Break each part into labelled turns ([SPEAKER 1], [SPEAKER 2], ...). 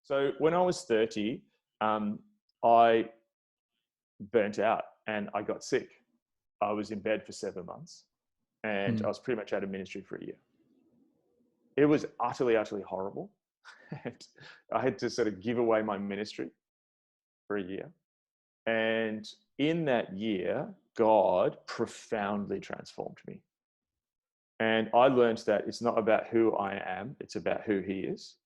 [SPEAKER 1] So when I was 30, I burnt out and I got sick. I was in bed for 7 months and I was pretty much out of ministry for a year. It was utterly, utterly horrible. And I had to sort of give away my ministry for a year. And in that year, God profoundly transformed me. And I learned that it's not about who I am, it's about who He is.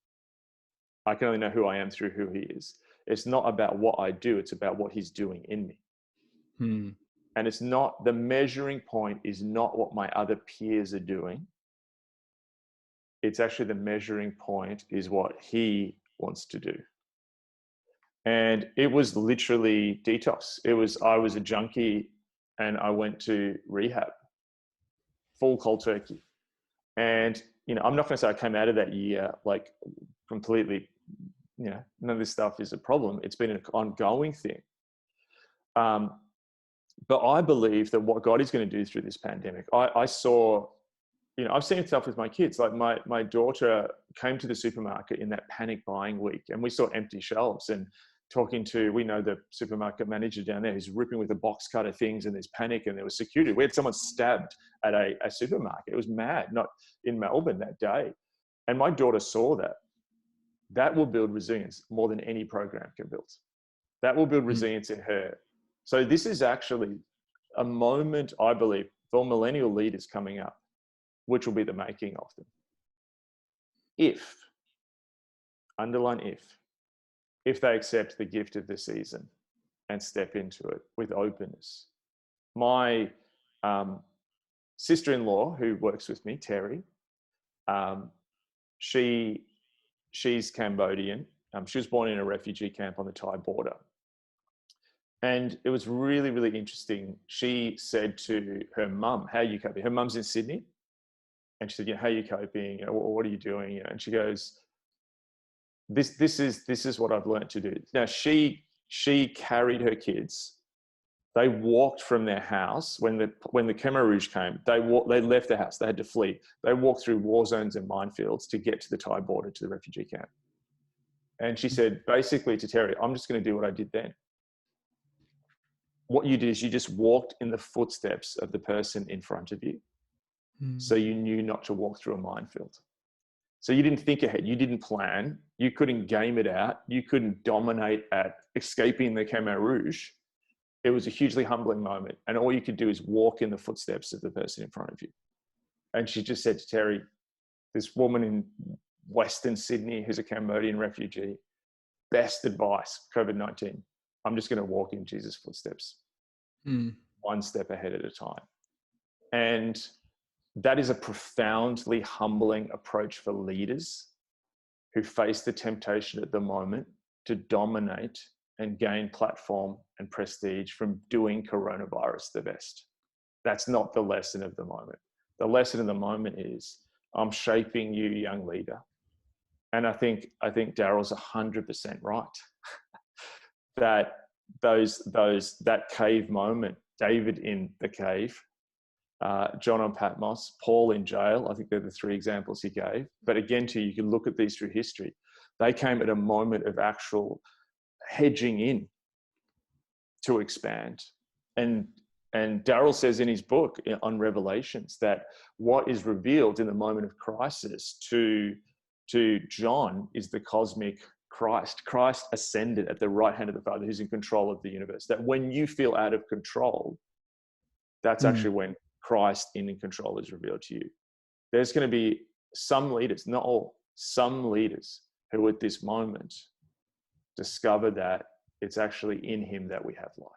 [SPEAKER 1] I can only know who I am through who He is. It's not about what I do, it's about what He's doing in me. And it's not, the measuring point is not what my other peers are doing. It's actually the measuring point is what He wants to do. And it was literally detox. I was a junkie and I went to rehab, full cold turkey. And, I'm not going to say I came out of that year like completely, none of this stuff is a problem. It's been an ongoing thing. But I believe that what God is going to do through this pandemic, I saw, I've seen stuff with my kids. Like my daughter came to the supermarket in that panic buying week and we saw empty shelves and we know the supermarket manager down there who's ripping with a box cutter things and there's panic and there was security. We had someone stabbed at a supermarket. It was mad, not in Melbourne that day. And my daughter saw that. That will build resilience more than any program can build. That will build resilience in her. So this is actually a moment, I believe, for millennial leaders coming up, which will be the making of them. Underline if they accept the gift of the season and step into it with openness. My sister-in-law, who works with me, Terry, she's Cambodian. She was born in a refugee camp on the Thai border. And it was really, really interesting. She said to her mum, "How are you coping?" Her mum's in Sydney. And she said, "How are you coping? What are you doing?" And she goes, This is what I've learned to do. Now she carried her kids. They walked from their house when the Khmer Rouge came. They left the house. They had to flee. They walked through war zones and minefields to get to the Thai border, to the refugee camp. And she said, basically to Terry, "I'm just going to do what I did then." What you did is you just walked in the footsteps of the person in front of you. So you knew not to walk through a minefield. So you didn't think ahead. You didn't plan. You couldn't game it out. You couldn't dominate at escaping the Khmer Rouge. It was a hugely humbling moment. And all you could do is walk in the footsteps of the person in front of you. And she just said to Terry, this woman in Western Sydney who's a Cambodian refugee, best advice, COVID-19. I'm just going to walk in Jesus' footsteps, one step ahead at a time. And that is a profoundly humbling approach for leaders who face the temptation at the moment to dominate and gain platform and prestige from doing coronavirus the best. That's not the lesson of the moment. The lesson of the moment is, I'm shaping you, young leader. And I think Daryl's 100% right. that cave moment, David in the cave, John on Patmos, Paul in jail. I think they're the three examples he gave. But again, you can look at these through history. They came at a moment of actual hedging in to expand. And Daryl says in his book on Revelations that what is revealed in the moment of crisis to John is the cosmic Christ. Christ ascended at the right hand of the Father, who's in control of the universe. That when you feel out of control, that's actually when Christ in control is revealed to you. There's going to be some leaders, not all, some leaders who at this moment discover that it's actually in Him that we have life.